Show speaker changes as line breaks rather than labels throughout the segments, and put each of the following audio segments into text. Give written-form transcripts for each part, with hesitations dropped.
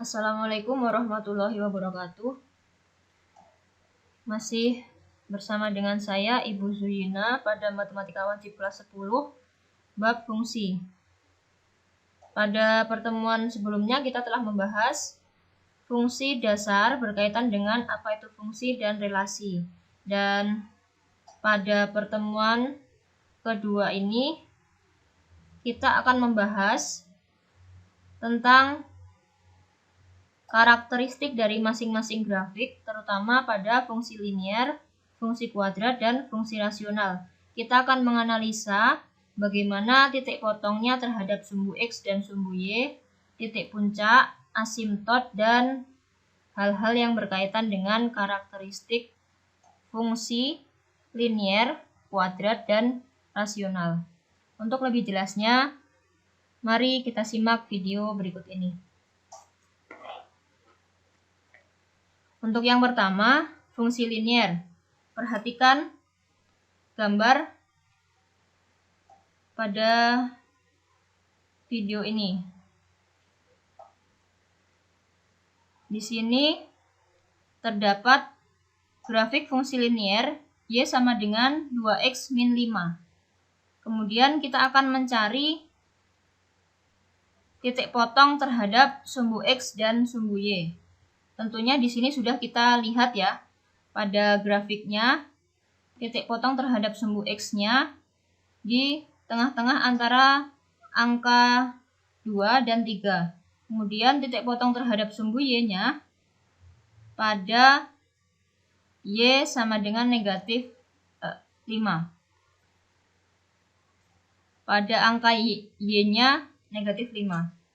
Assalamualaikum warahmatullahi wabarakatuh. Masih bersama dengan saya Ibu Zuyina pada Matematika Wajib kelas 10 bab fungsi. Pada pertemuan sebelumnya kita telah membahas fungsi dasar berkaitan dengan apa itu fungsi dan relasi. Dan pada pertemuan kedua ini kita akan membahas tentang karakteristik dari masing-masing grafik, terutama pada fungsi linear, fungsi kuadrat, dan fungsi rasional. Kita akan menganalisa bagaimana titik potongnya terhadap sumbu X dan sumbu Y, titik puncak, asimtot, dan hal-hal yang berkaitan dengan karakteristik fungsi linear, kuadrat, dan rasional. Untuk lebih jelasnya, mari kita simak video berikut ini. Untuk yang pertama, fungsi linear. Perhatikan gambar pada video ini. Di sini terdapat grafik fungsi linear Y sama dengan 2X min 5. Kemudian kita akan mencari titik potong terhadap sumbu X dan sumbu Y. Tentunya di sini sudah kita lihat ya, pada grafiknya titik potong terhadap sumbu X-nya di tengah-tengah antara angka 2 dan 3. Kemudian titik potong terhadap sumbu Y-nya pada Y sama dengan negatif 5. Pada angka Y-nya negatif 5.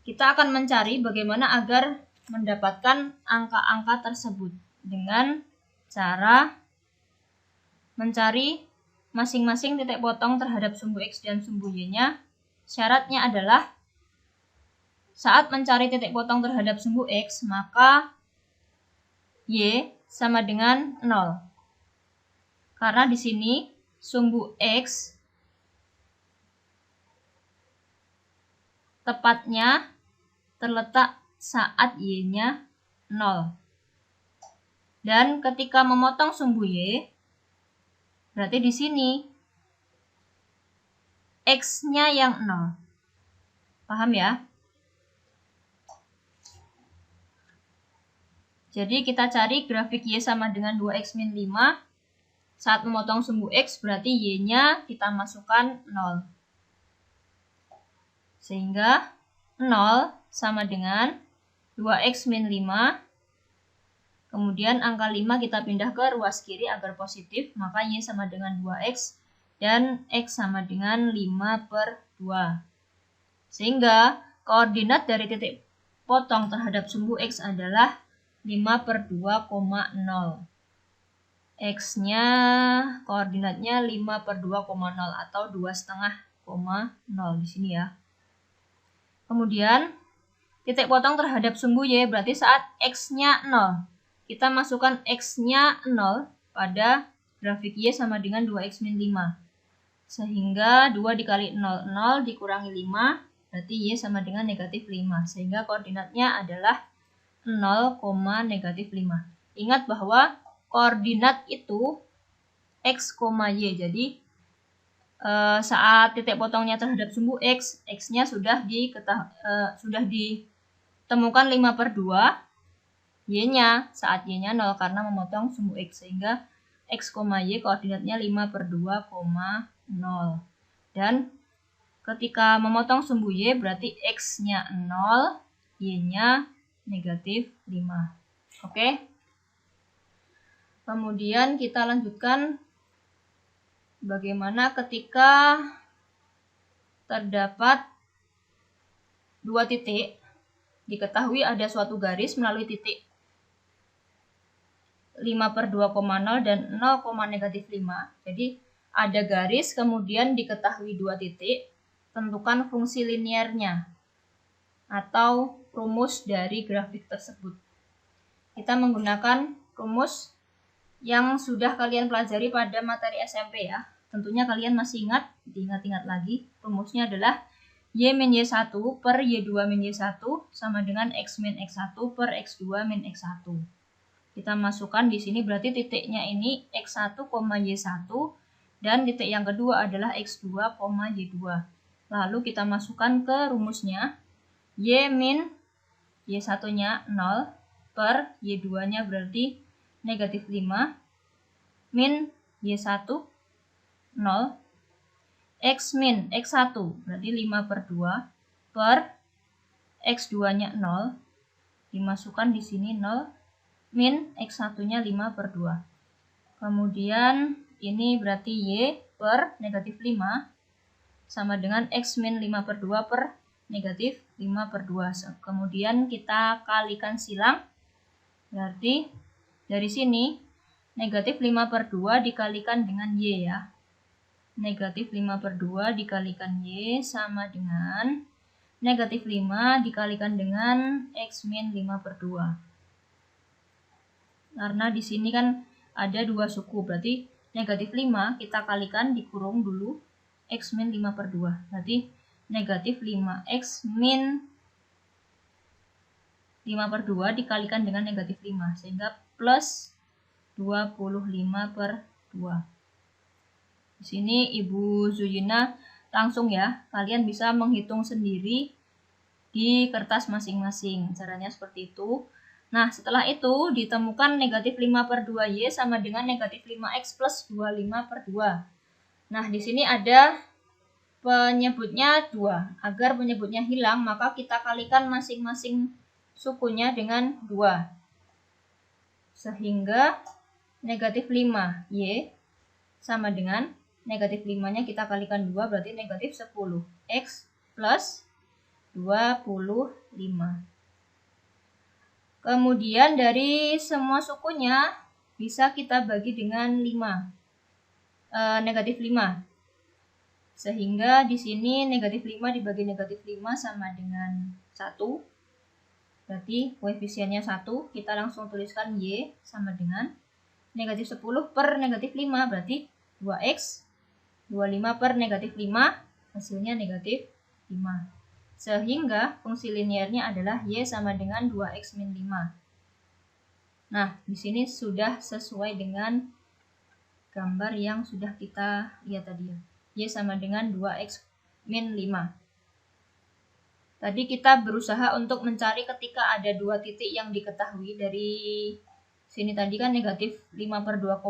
Kita akan mencari bagaimana agar mendapatkan angka-angka tersebut dengan cara mencari masing-masing titik potong terhadap sumbu X dan sumbu Y-nya. Syaratnya adalah saat mencari titik potong terhadap sumbu X, maka Y sama dengan 0. Karena di sini sumbu X tepatnya terletak saat Y-nya 0. Dan ketika memotong sumbu Y, berarti di sini X-nya yang 0. Paham ya? Jadi kita cari grafik Y sama dengan 2X min 5. Saat memotong sumbu X, berarti Y-nya kita masukkan 0. Sehingga 0 sama dengan 2X min 5. Kemudian angka 5 kita pindah ke ruas kiri agar positif. Maka Y sama dengan 2X. Dan X sama dengan 5/2. Sehingga koordinat dari titik potong terhadap sumbu X adalah 5/2,0. X-nya koordinatnya 5/2,0 atau 2,5,0 di sini ya. Kemudian titik potong terhadap sumbu Y berarti saat X-nya 0. Kita masukkan X-nya 0 pada grafik Y sama dengan 2X min 5. Sehingga 2 dikali 0, 0 dikurangi 5, berarti Y sama dengan negatif 5. Sehingga koordinatnya adalah 0, negatif 5. Ingat bahwa koordinat itu X, Y. Jadi saat titik potongnya terhadap sumbu X, X-nya sudah ditemukan 5/2, Y-nya saat Y-nya 0 karena memotong sumbu X, sehingga X, Y koordinatnya 5/2,0. Dan ketika memotong sumbu Y berarti X-nya 0, Y-nya negatif 5. Oke? Kemudian kita lanjutkan bagaimana ketika terdapat dua titik, diketahui ada suatu garis melalui titik 5/2,0 dan 0, negatif 5. Jadi ada garis, kemudian diketahui dua titik, tentukan fungsi linearnya atau rumus dari grafik tersebut. Kita menggunakan rumus yang sudah kalian pelajari pada materi SMP ya. Tentunya kalian masih ingat, diingat-ingat lagi. Rumusnya adalah Y min Y1 per Y2 min Y1 sama dengan X min X1 per X2 min X1. Kita masukkan di sini berarti titiknya ini X1, Y1 dan titik yang kedua adalah X2, Y2. Lalu kita masukkan ke rumusnya. Y min Y1-nya 0 per Y2-nya berarti negatif 5 min Y1 0 X min X1 berarti 5 per 2 per X2-nya 0 dimasukkan di sini 0 min X1-nya 5 per 2. Kemudian ini berarti Y per negatif 5 sama dengan X min 5 per 2 per negatif 5 per 2. Kemudian kita kalikan silang. Berarti dari sini negatif 5 per 2 dikalikan dengan Y ya. Negatif 5 per 2 dikalikan Y sama dengan negatif 5 dikalikan dengan X min 5 per 2. Karena di sini kan ada dua suku, berarti negatif 5 kita kalikan dikurung dulu X min 5 per 2. Berarti negatif 5X min 5 per 2 dikalikan dengan negatif 5. Sehingga plus 25 per 2. Di sini Ibu Zuyina langsung ya, kalian bisa menghitung sendiri di kertas masing-masing. Caranya seperti itu. Nah, setelah itu ditemukan negatif 5 per 2Y sama dengan negatif 5X plus 25 per 2. Nah, di sini ada penyebutnya 2. Agar penyebutnya hilang, maka kita kalikan masing-masing sukunya dengan 2. Sehingga negatif 5Y sama dengan negatif 5-nya kita kalikan 2 berarti negatif 10. X plus 25. Kemudian dari semua sukunya bisa kita bagi dengan 5. Negatif 5. Sehingga di sini negatif 5 dibagi negatif 5 sama dengan 1. Berarti koefisiennya 1. Kita langsung tuliskan Y sama dengan negatif 10 per negatif 5. Berarti 2X 25 per negatif 5, hasilnya negatif 5. Sehingga fungsi linearnya adalah Y sama dengan 2X min 5. Nah, di sini sudah sesuai dengan gambar yang sudah kita lihat tadi. Y sama dengan 2X min 5. Tadi kita berusaha untuk mencari ketika ada dua titik yang diketahui. Dari sini tadi kan negatif 5 per 2,0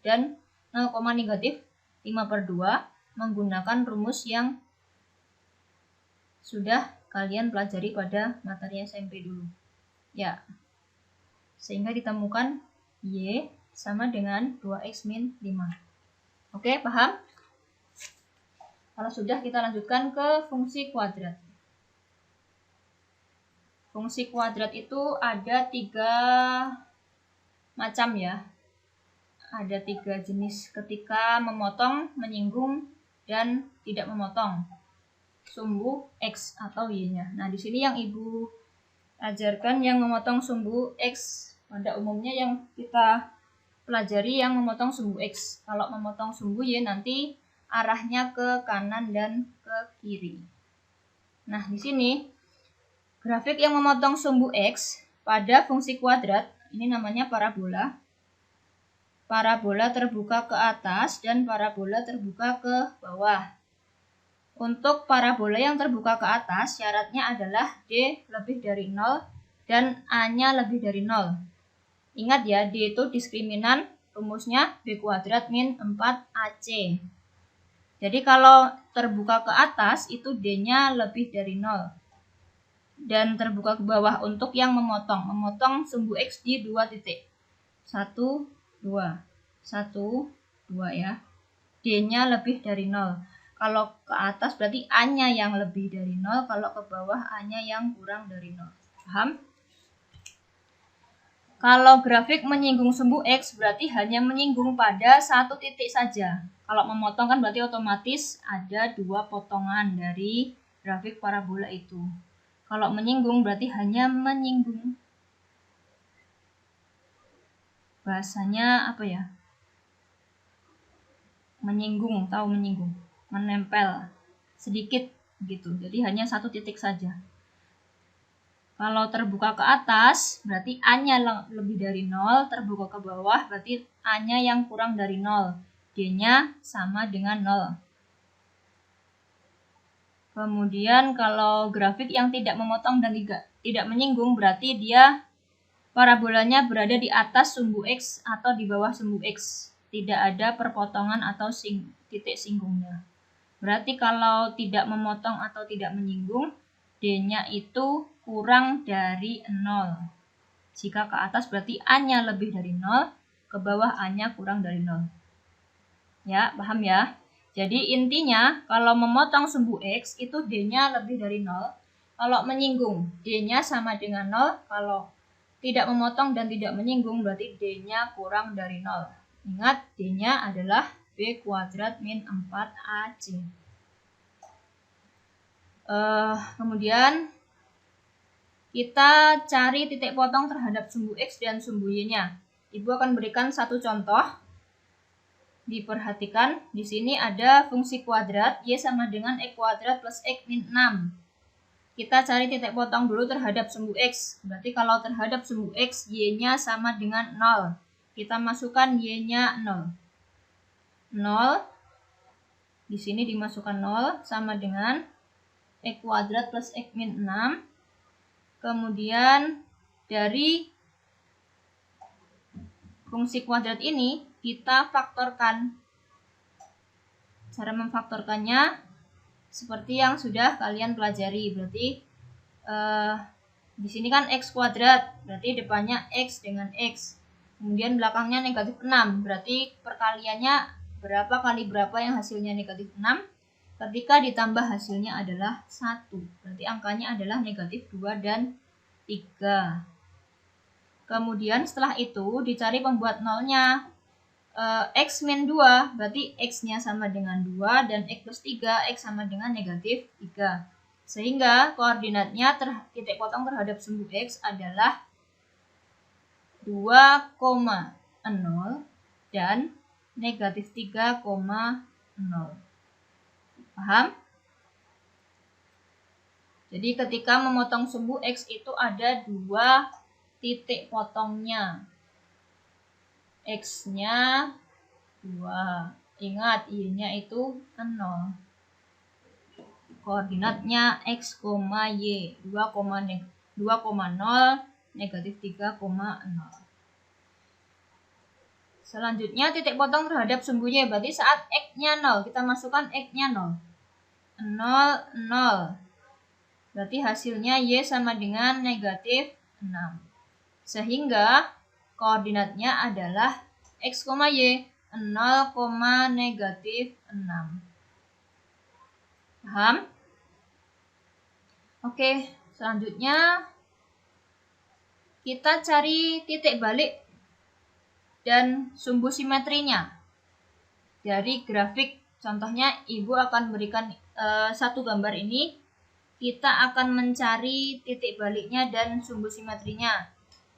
dan 0, negatif 5 per 2 menggunakan rumus yang sudah kalian pelajari pada materi SMP dulu. Ya. Sehingga ditemukan Y sama dengan 2X min 5. Oke, paham? Kalau sudah, kita lanjutkan ke fungsi kuadrat. Fungsi kuadrat itu ada 3 macam ya. Ada 3 jenis ketika memotong, menyinggung, dan tidak memotong sumbu X atau Y-nya. Nah, di sini yang Ibu ajarkan yang memotong sumbu X. Pada umumnya yang kita pelajari yang memotong sumbu X. Kalau memotong sumbu Y nanti arahnya ke kanan dan ke kiri. Nah, di sini grafik yang memotong sumbu X pada fungsi kuadrat, ini namanya parabola. Parabola terbuka ke atas dan parabola terbuka ke bawah. Untuk parabola yang terbuka ke atas, syaratnya adalah D lebih dari 0 dan A-nya lebih dari 0. Ingat ya, D itu diskriminan, rumusnya B kuadrat min 4AC. Jadi kalau terbuka ke atas, itu D-nya lebih dari 0. Dan terbuka ke bawah untuk yang memotong. Memotong sumbu X di 2 titik. 1, 2. 1, 2 ya. D-nya lebih dari 0. Kalau ke atas berarti A-nya yang lebih dari 0. Kalau ke bawah A-nya yang kurang dari 0. Paham? Kalau grafik menyinggung sumbu X berarti hanya menyinggung pada 1 titik saja. Kalau memotong kan berarti otomatis ada 2 potongan dari grafik parabola itu. Kalau menyinggung berarti hanya menyinggung. Bahasanya apa ya? Menyinggung, tahu menyinggung. Menempel sedikit gitu. Jadi hanya satu titik saja. Kalau terbuka ke atas berarti A-nya lebih dari 0, terbuka ke bawah berarti A-nya yang kurang dari 0. D-nya sama dengan 0. Kemudian kalau grafik yang tidak memotong dan tidak menyinggung berarti dia parabolanya berada di atas sumbu X atau di bawah sumbu X. Tidak ada perpotongan atau titik singgungnya. Berarti kalau tidak memotong atau tidak menyinggung, D-nya itu kurang dari 0. Jika ke atas berarti A-nya lebih dari 0, ke bawah A-nya kurang dari 0. Ya, paham ya? Jadi intinya kalau memotong sumbu X itu D-nya lebih dari 0. Kalau menyinggung, D-nya sama dengan 0. Kalau tidak memotong dan tidak menyinggung berarti D-nya kurang dari 0. Ingat, D-nya adalah B kuadrat min 4AC. Kemudian kita cari titik potong terhadap sumbu X dan sumbu Y-nya. Ibu akan berikan satu contoh. Diperhatikan, di sini ada fungsi kuadrat Y sama dengan X kuadrat plus X min 6. Kita cari titik potong dulu terhadap sumbu X. Berarti kalau terhadap sumbu X, Y-nya sama dengan 0. Kita masukkan Y-nya 0. 0. Di sini dimasukkan 0 sama dengan X kuadrat plus X min 6. Kemudian dari fungsi kuadrat ini kita faktorkan. Cara memfaktorkannya seperti yang sudah kalian pelajari. Berarti di sini kan X kuadrat, berarti depannya X dengan X. Kemudian belakangnya negatif 6, berarti perkaliannya berapa kali berapa yang hasilnya negatif 6. Ketika ditambah hasilnya adalah 1, berarti angkanya adalah negatif 2 dan 3. Kemudian setelah itu dicari pembuat nolnya. X min 2 berarti X-nya sama dengan 2 dan X plus 3 X sama dengan negatif 3. Sehingga koordinatnya titik potong terhadap sumbu X adalah 2,0 dan negatif 3,0. Paham? Jadi ketika memotong sumbu X itu ada 2 titik potongnya. X-nya 2. Ingat, Y-nya itu 0. Koordinatnya X, Y. 2,0, negatif 3,0. Selanjutnya titik potong terhadap sumbu Y. Berarti saat X-nya 0, kita masukkan X-nya 0. 0, 0. Berarti hasilnya Y sama dengan negatif 6. Sehingga koordinatnya adalah X, Y 0, negatif 6. Paham? Oke, selanjutnya kita cari titik balik dan sumbu simetrinya. Dari grafik, contohnya Ibu akan berikan satu gambar ini. Kita akan mencari titik baliknya dan sumbu simetrinya.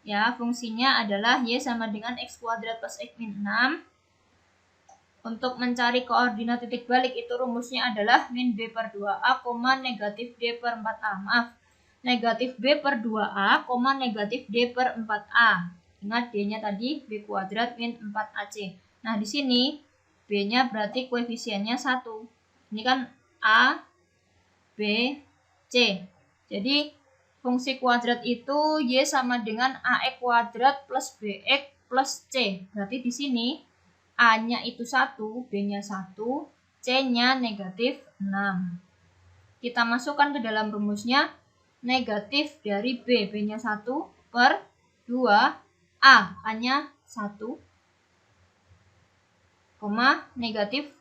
Ya, fungsinya adalah Y sama dengan X kuadrat plus X min 6. Untuk mencari koordinat titik balik itu rumusnya adalah min B per 2A, negatif D per 4A. Maaf, negatif B per 2A, negatif D per 4A. Ingat D-nya tadi B kuadrat min 4AC. Nah, di sini B-nya berarti koefisiennya 1. Ini kan A, B, C. Jadi fungsi kuadrat itu Y sama dengan AX kuadrat plus BX plus C. Berarti di sini A-nya itu 1, B-nya 1, C-nya negatif 6. Kita masukkan ke dalam rumusnya negatif dari B. B-nya 1 per 2. A-nya 1, negatif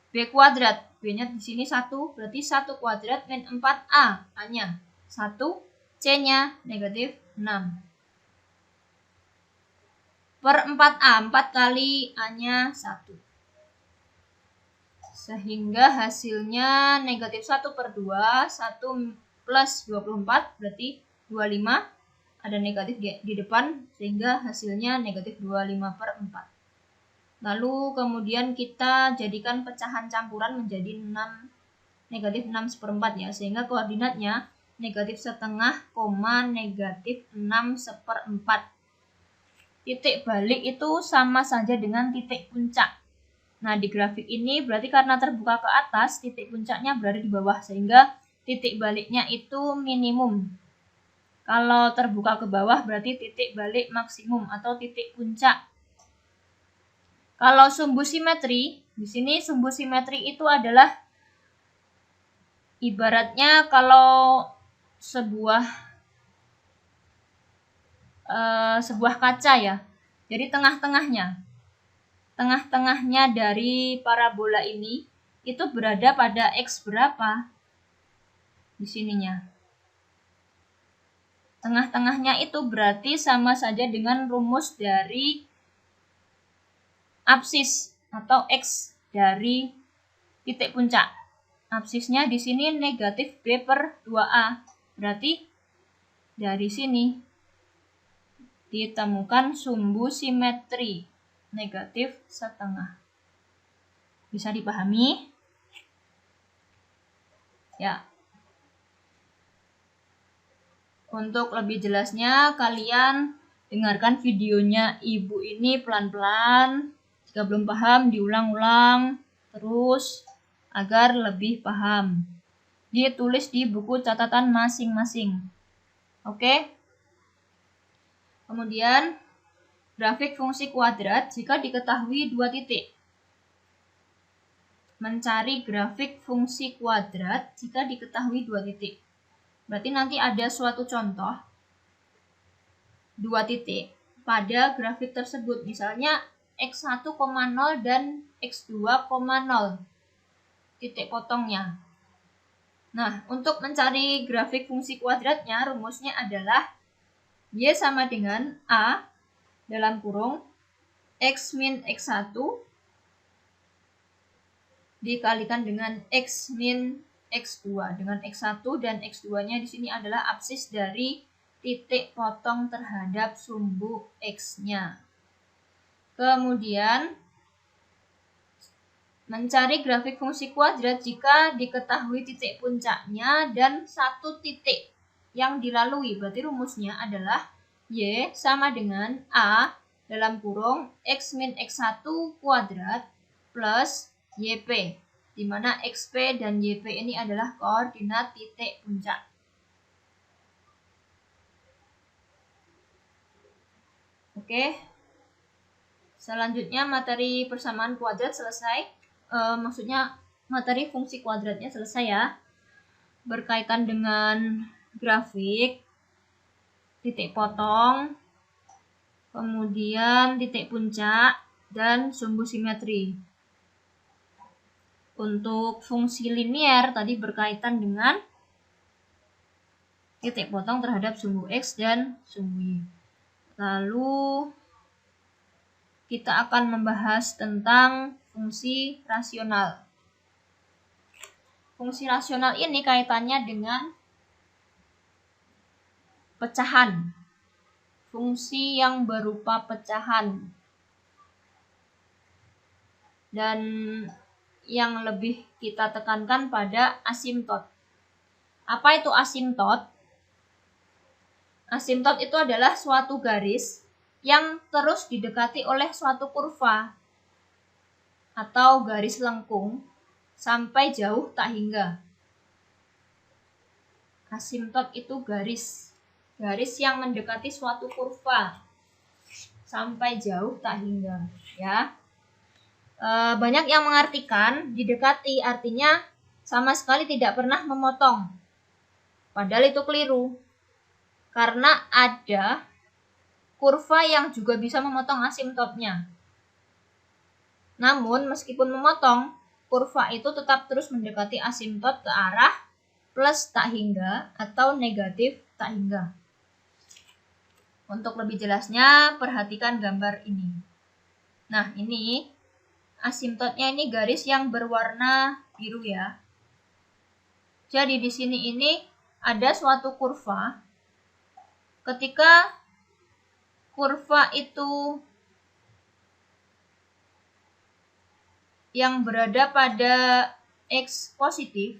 B kuadrat. B-nya di sini 1, berarti 1 kuadrat min 4A. A-nya 1, C-nya negatif 6. Per 4A, 4 kali A-nya 1. Sehingga hasilnya negatif 1 per 2, 1 plus 24, berarti 25. Ada negatif di depan, sehingga hasilnya negatif 25 per 4. Lalu kemudian kita jadikan pecahan campuran menjadi 6 negatif 6/4 ya, sehingga koordinatnya negatif setengah, negatif 6/4. Titik balik itu sama saja dengan titik puncak. Nah, di grafik ini berarti karena terbuka ke atas, titik puncaknya berada di bawah, sehingga titik baliknya itu minimum. Kalau terbuka ke bawah berarti titik balik maksimum atau titik puncak. Kalau sumbu simetri, di sini sumbu simetri itu adalah ibaratnya kalau sebuah kaca ya. Jadi tengah-tengahnya dari parabola ini itu berada pada X berapa? Di sininya. Tengah-tengahnya itu berarti sama saja dengan rumus dari absis atau X dari titik puncak. Absisnya di sini negatif B/2A. Berarti dari sini ditemukan sumbu simetri negatif setengah. Bisa dipahami? Ya. Untuk lebih jelasnya, kalian dengarkan videonya ibu ini pelan-pelan. Jika belum paham, diulang-ulang terus agar lebih paham. Ditulis di buku catatan masing-masing. Oke? Kemudian, grafik fungsi kuadrat jika diketahui 2 titik. Mencari grafik fungsi kuadrat jika diketahui 2 titik. Berarti nanti ada suatu contoh 2 titik pada grafik tersebut. Misalnya X1,0 dan X2,0 titik potongnya. Nah, untuk mencari grafik fungsi kuadratnya, rumusnya adalah Y sama dengan A dalam kurung X min X1 dikalikan dengan X min X2, dengan X1 dan X2-nya di sini adalah absis dari titik potong terhadap sumbu X-nya. Kemudian, mencari grafik fungsi kuadrat jika diketahui titik puncaknya dan 1 titik yang dilalui. Berarti rumusnya adalah Y sama dengan A dalam kurung X min X1 kuadrat plus YP, di mana XP dan YP ini adalah koordinat titik puncak. Oke. Selanjutnya materi persamaan kuadrat selesai. Maksudnya materi fungsi kuadratnya selesai ya. Berkaitan dengan grafik, titik potong, kemudian titik puncak, dan sumbu simetri. Untuk fungsi linier tadi berkaitan dengan titik potong terhadap sumbu X dan sumbu Y. Lalu kita akan membahas tentang fungsi rasional. Fungsi rasional ini kaitannya dengan pecahan. Fungsi yang berupa pecahan. Dan yang lebih kita tekankan pada asimtot. Apa itu asimtot? Asimtot itu adalah suatu garis yang terus didekati oleh suatu kurva atau garis lengkung sampai jauh tak hingga. Asimtot itu garis yang mendekati suatu kurva sampai jauh tak hingga, ya. Banyak yang mengartikan didekati artinya sama sekali tidak pernah memotong. Padahal itu keliru. Karena ada kurva yang juga bisa memotong asimtotnya. Namun meskipun memotong, kurva itu tetap terus mendekati asimtot ke arah plus tak hingga atau negatif tak hingga. Untuk lebih jelasnya, perhatikan gambar ini. Nah, ini asimtotnya ini garis yang berwarna biru ya. Jadi di sini ini ada suatu kurva. Ketika kurva itu yang berada pada X positif,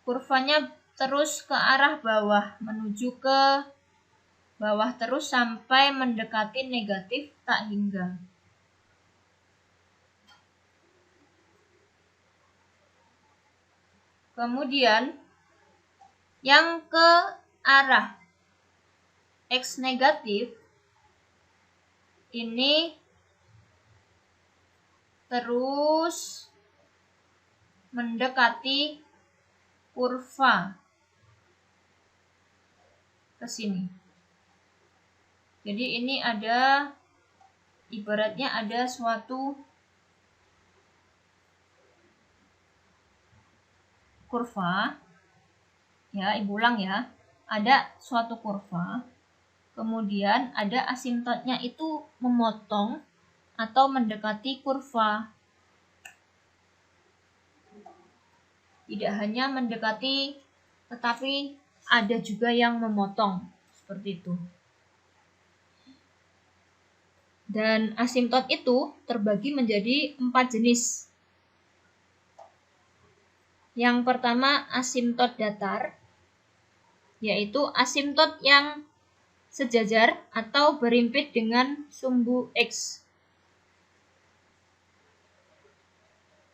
kurvanya terus ke arah bawah, menuju ke bawah terus sampai mendekati negatif tak hingga. Kemudian yang ke arah X negatif ini terus mendekati kurva ke sini. Jadi ini ada, ibaratnya ada suatu kurva, ya, ibu ulang ya, ada suatu kurva, kemudian ada asimptotnya itu memotong atau mendekati kurva. Tidak hanya mendekati, tetapi ada juga yang memotong, seperti itu. Dan asimptot itu terbagi menjadi 4 jenis. Yang pertama asimptot datar, yaitu asimptot yang sejajar atau berimpit dengan sumbu X.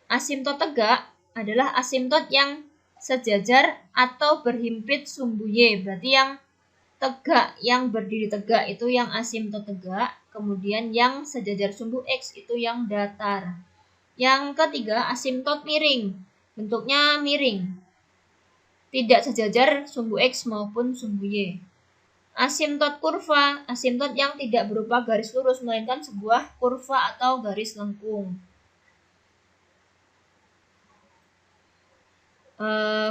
Asimptot tegak adalah asimptot yang sejajar atau berhimpit sumbu Y. Berarti yang tegak, yang berdiri tegak itu yang asimptot tegak, kemudian yang sejajar sumbu X itu yang datar. Yang ketiga asimptot miring, bentuknya miring, tidak sejajar sumbu X maupun sumbu Y. Asimptot kurva, asimptot yang tidak berupa garis lurus, melainkan sebuah kurva atau garis lengkung.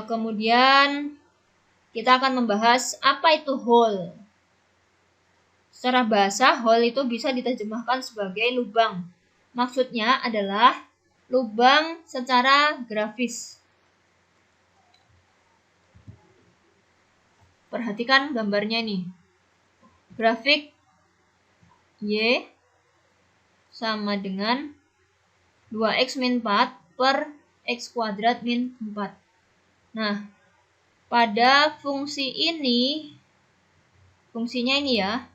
Kemudian kita akan membahas apa itu hole. Secara bahasa, hole itu bisa diterjemahkan sebagai lubang. Maksudnya adalah lubang secara grafis. Perhatikan gambarnya ini. Grafik Y sama dengan 2x min 4 per x kuadrat min 4. Nah, pada fungsi ini, fungsinya ini ya,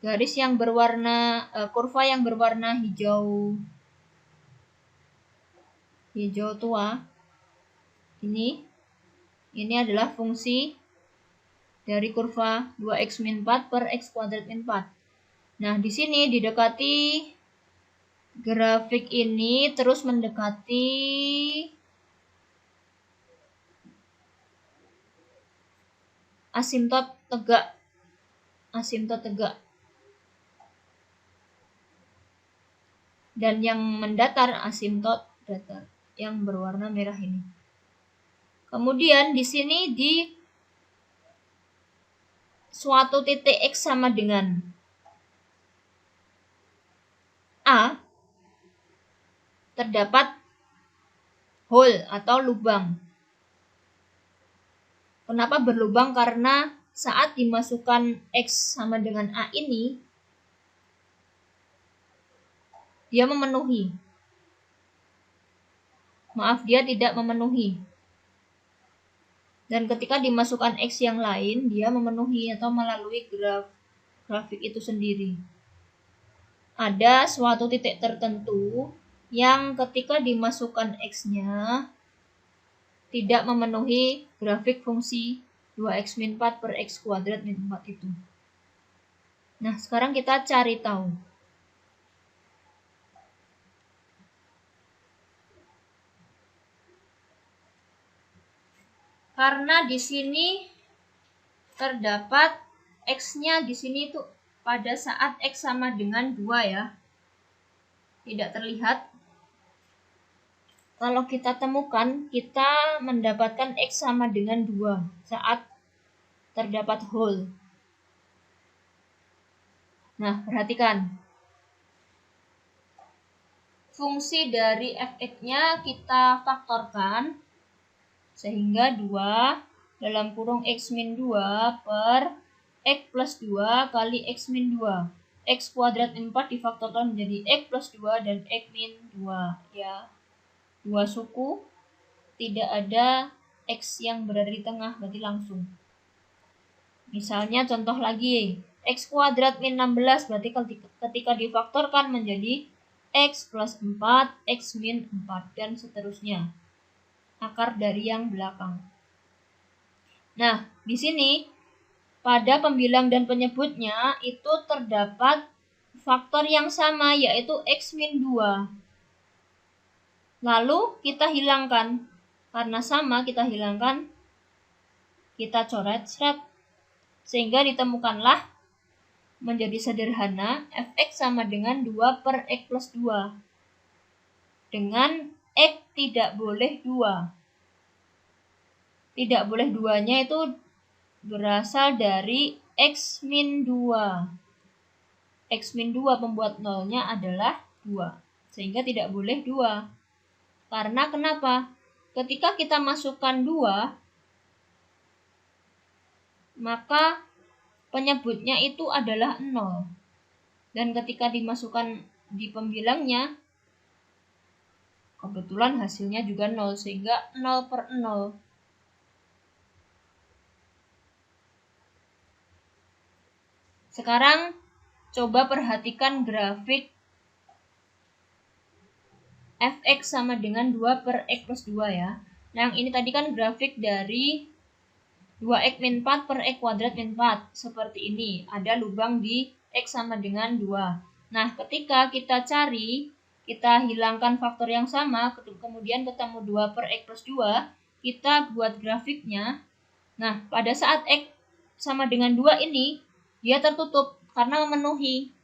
garis yang berwarna, kurva yang berwarna hijau tua, ini adalah fungsi dari kurva 2x min 4 per x kuadrat min 4. Nah, di sini didekati grafik ini terus mendekati asimptot tegak. Dan yang mendatar asimptot datar yang berwarna merah ini. Kemudian di sini di suatu titik X sama dengan A terdapat hole atau lubang. Kenapa berlubang? Karena saat dimasukkan X sama dengan A ini, dia memenuhi. Dia tidak memenuhi. Dan ketika dimasukkan X yang lain, dia memenuhi atau melalui grafik itu sendiri. Ada suatu titik tertentu yang ketika dimasukkan X-nya tidak memenuhi grafik fungsi 2x min 4 per x kuadrat min 4 itu. Nah, sekarang kita cari tahu. Karena di sini terdapat X-nya di sini itu pada saat X sama dengan 2 ya. Tidak terlihat. Kalau kita temukan, kita mendapatkan X sama dengan 2 saat terdapat hole. Nah, perhatikan. Fungsi dari fx-nya kita faktorkan sehingga 2 dalam kurung x min 2 per x plus 2 kali x min 2. X kuadrat min 4 difaktorkan menjadi x plus 2 dan x min 2 ya. 2 suku, tidak ada X yang berada di tengah, berarti langsung. Misalnya contoh lagi, X kuadrat min 16, berarti ketika difaktorkan menjadi X plus 4, X min 4, dan seterusnya. Akar dari yang belakang. Nah, di sini pada pembilang dan penyebutnya itu terdapat faktor yang sama, yaitu X min 2. Lalu kita hilangkan. Karena sama, kita hilangkan. Kita coret, sehingga ditemukanlah menjadi sederhana fx sama dengan 2 per x plus 2. Dengan x tidak boleh 2. Tidak boleh 2-nya itu berasal dari x min 2. X min 2 pembuat nolnya adalah 2. Sehingga tidak boleh 2. Karena kenapa? Ketika kita masukkan 2, maka penyebutnya itu adalah 0. Dan ketika dimasukkan di pembilangnya, kebetulan hasilnya juga 0, sehingga 0 per 0. Sekarang coba perhatikan grafik fx sama dengan 2 per x plus 2 ya. Yang ini tadi kan grafik dari 2x min 4 per x kuadrat min 4. Seperti ini, ada lubang di x sama dengan 2. Nah, ketika kita cari, kita hilangkan faktor yang sama, kemudian ketemu 2 per x plus 2, kita buat grafiknya. Nah, pada saat x sama dengan 2 ini, dia tertutup karena memenuhi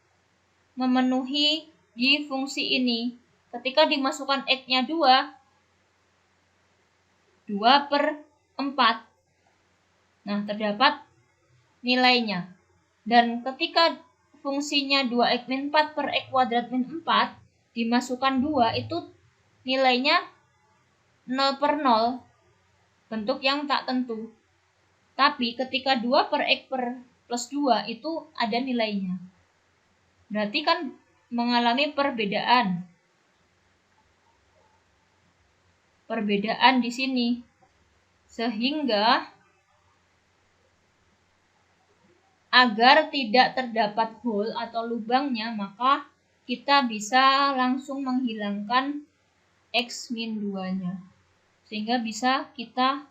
di fungsi ini. Ketika dimasukkan x-nya 2 per 4. Nah, terdapat nilainya. Dan ketika fungsinya 2x min 4 per x kuadrat min 4 dimasukkan 2, itu nilainya 0 per 0. Bentuk yang tak tentu. Tapi ketika 2 per x plus 2 itu ada nilainya. Berarti kan mengalami perbedaan. Perbedaan di sini. Sehingga agar tidak terdapat hole atau lubangnya, maka kita bisa langsung menghilangkan X min 2-nya. Sehingga bisa kita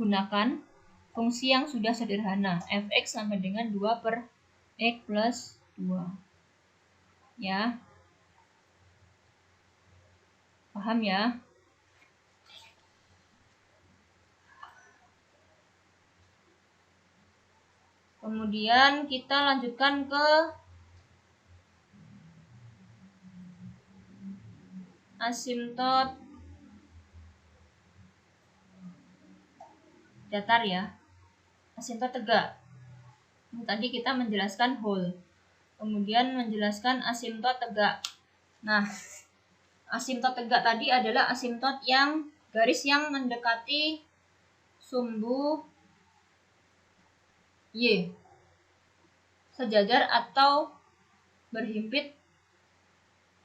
gunakan fungsi yang sudah sederhana, fx sama dengan 2 per x plus 2. Ya. Paham ya? Kemudian kita lanjutkan ke asimtot datar ya. Asimtot tegak. Tadi kita menjelaskan hole. Kemudian menjelaskan asimtot tegak. Nah, asimtot tegak tadi adalah asimtot yang garis yang mendekati sumbu Y, sejajar atau berhimpit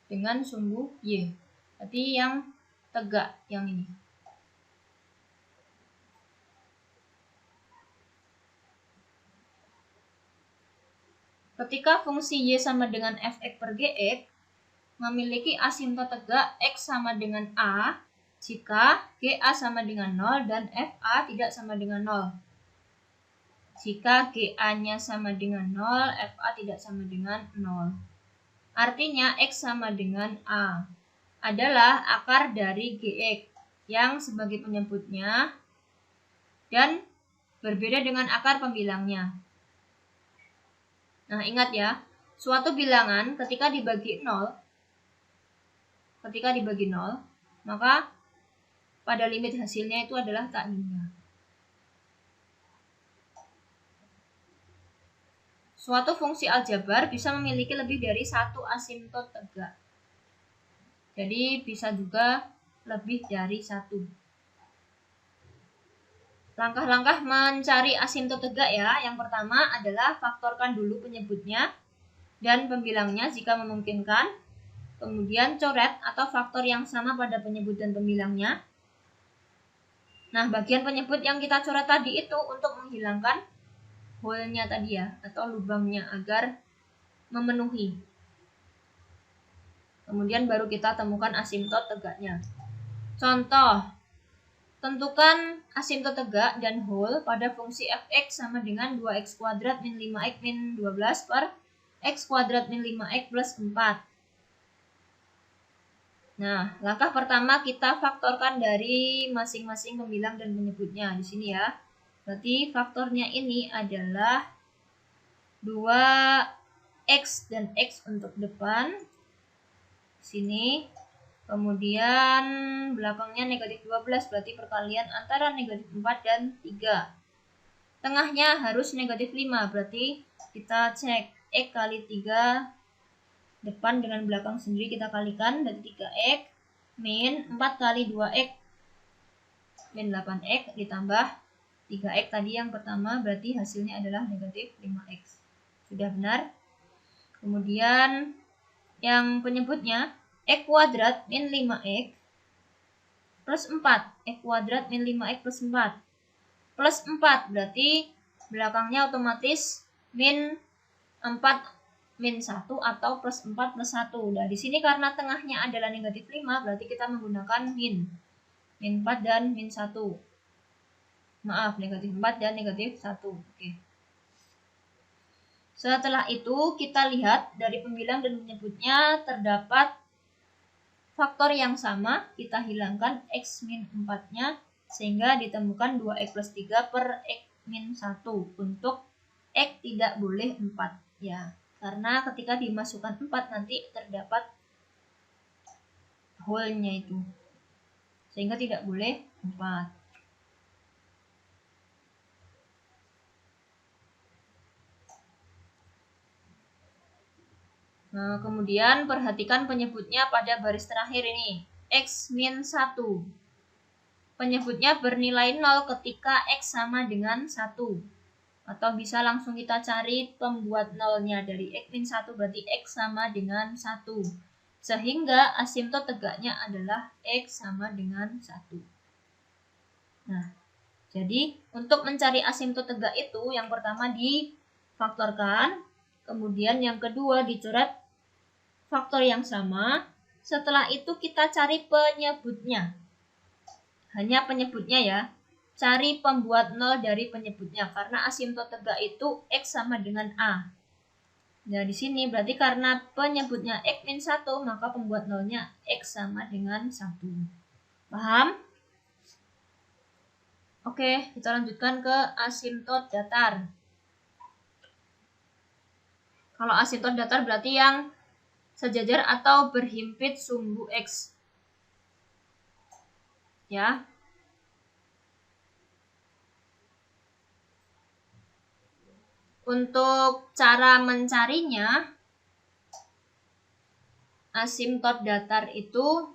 dengan sumbu Y. Berarti yang tegak yang ini. Ketika fungsi Y sama dengan fx per gx memiliki asimtot tegak x sama dengan A jika GA sama dengan 0 dan FA tidak sama dengan 0. Jika GA-nya sama dengan 0, FA tidak sama dengan 0. Artinya X sama dengan A adalah akar dari GX yang sebagai penyebutnya dan berbeda dengan akar pembilangnya. Nah, ingat ya, suatu bilangan ketika dibagi 0, maka pada limit hasilnya itu adalah tak linear. Suatu fungsi aljabar bisa memiliki lebih dari satu asimtot tegak. Jadi bisa juga lebih dari satu. Langkah-langkah mencari asimtot tegak ya. Yang pertama adalah faktorkan dulu penyebutnya dan pembilangnya jika memungkinkan. Kemudian coret atau faktor yang sama pada penyebut dan pembilangnya. Nah, bagian penyebut yang kita coret tadi itu untuk menghilangkan hole-nya tadi ya, atau lubangnya agar memenuhi. Kemudian baru kita temukan asimtot tegaknya. Contoh, tentukan asimtot tegak dan hole pada fungsi fx sama dengan 2x kuadrat min 5x min 12 per x kuadrat min 5x plus 4. Nah, langkah pertama kita faktorkan dari masing-masing pembilang dan penyebutnya di sini ya. Berarti faktornya ini adalah 2x dan x untuk depan. Sini. Kemudian belakangnya negatif 12, berarti perkalian antara negatif 4 dan 3. Tengahnya harus negatif 5, berarti kita cek x kali 3 depan dengan belakang sendiri kita kalikan, dari 3x min 4 kali 2x min 8x ditambah 3x tadi yang pertama, berarti hasilnya adalah negatif 5x. Sudah benar. Kemudian yang penyebutnya x kuadrat min 5x plus 4. X kuadrat min 5x plus 4. Plus 4 berarti belakangnya otomatis min 4 min 1 atau plus 4 plus 1. Nah, di sini karena tengahnya adalah negatif 5, berarti kita menggunakan min. Min 4 dan min 1. Maaf, negatif 4 dan negatif 1. Oke. Setelah itu kita lihat dari pembilang dan penyebutnya terdapat faktor yang sama, kita hilangkan x min 4-nya sehingga ditemukan 2x plus 3 per x min 1 untuk x tidak boleh 4 ya. Karena ketika dimasukkan 4 nanti terdapat hole-nya itu. Sehingga tidak boleh 4. Nah, kemudian perhatikan penyebutnya pada baris terakhir ini. X min 1. Penyebutnya bernilai 0 ketika X sama dengan 1. Atau bisa langsung kita cari pembuat nolnya dari X min 1 berarti X sama dengan 1. Sehingga asimtot tegaknya adalah X sama dengan 1. Nah, jadi untuk mencari asimtot tegak itu yang pertama difaktorkan. Kemudian yang kedua dicoret faktor yang sama. Setelah itu kita cari penyebutnya. Hanya penyebutnya ya. Cari pembuat nol dari penyebutnya. Karena asimtot tegak itu X sama dengan A. Nah, di sini berarti karena penyebutnya X min 1, maka pembuat nolnya X sama dengan 1. Paham? Oke, kita lanjutkan ke asimtot datar. Kalau asimtot datar berarti yang sejajar atau berhimpit sumbu X. Ya. Untuk cara mencarinya, asimtot datar itu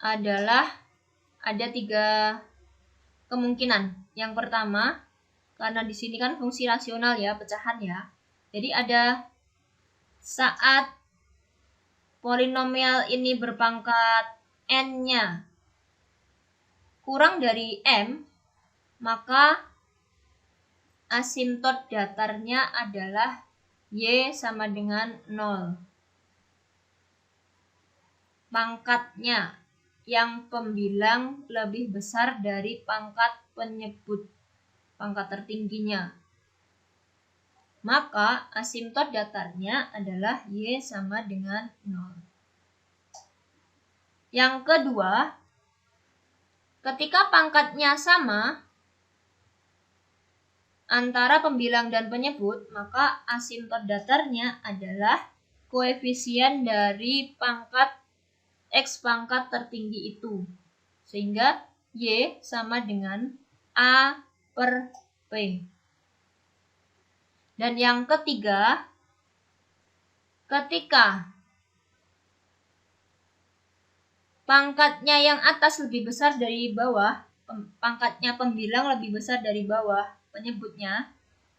adalah ada 3 kemungkinan. Yang pertama, karena di sini kan fungsi rasional ya, pecahan ya. Jadi ada saat polinomial ini berpangkat n-nya kurang dari m, maka asimtot datarnya adalah y sama dengan 0. Pangkatnya yang pembilang lebih besar dari pangkat penyebut, pangkat tertingginya. Maka asimtot datarnya adalah y sama dengan 0. Yang kedua, ketika pangkatnya sama antara pembilang dan penyebut, maka asimtot datarnya adalah koefisien dari pangkat X pangkat tertinggi itu. Sehingga Y sama dengan A per P. Dan yang ketiga, ketika pangkatnya yang atas lebih besar dari bawah, pangkatnya pembilang lebih besar dari bawah penyebutnya,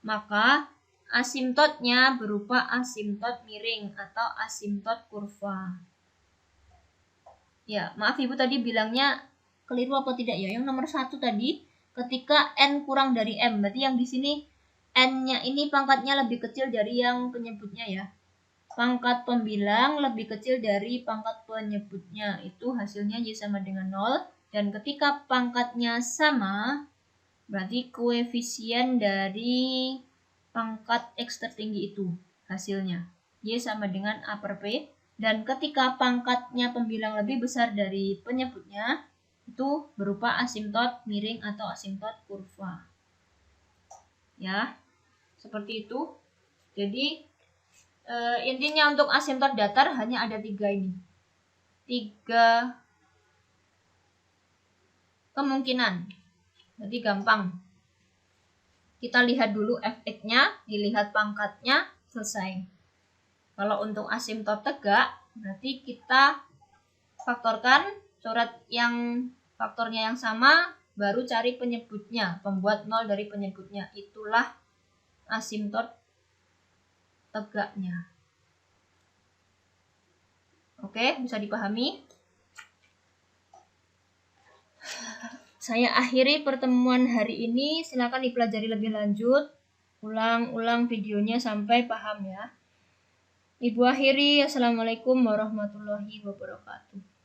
maka asimtotnya berupa asimtot miring atau asimtot kurva. Ya, maaf Ibu tadi bilangnya keliru apa tidak ya? Yang nomor 1 tadi, ketika N kurang dari M. Berarti yang di sini N-nya ini pangkatnya lebih kecil dari yang penyebutnya ya. Pangkat pembilang lebih kecil dari pangkat penyebutnya. Itu hasilnya Y sama dengan 0. Dan ketika pangkatnya sama, berarti koefisien dari pangkat X tertinggi itu hasilnya. Y sama dengan A per P. Dan ketika pangkatnya pembilang lebih besar dari penyebutnya, itu berupa asimtot miring atau asimtot kurva. Ya, seperti itu. Jadi, intinya untuk asimtot datar hanya ada 3 ini. 3 kemungkinan. Berarti gampang. Kita lihat dulu fx-nya, dilihat pangkatnya, selesai. Kalau untuk asimtot tegak, berarti kita faktorkan coret yang faktornya yang sama, baru cari penyebutnya, pembuat 0 dari penyebutnya. Itulah asimtot tegaknya. Oke, bisa dipahami? Saya akhiri pertemuan hari ini. Silakan dipelajari lebih lanjut. Ulang-ulang videonya sampai paham ya. Ibu akhiri. Assalamualaikum warahmatullahi wabarakatuh.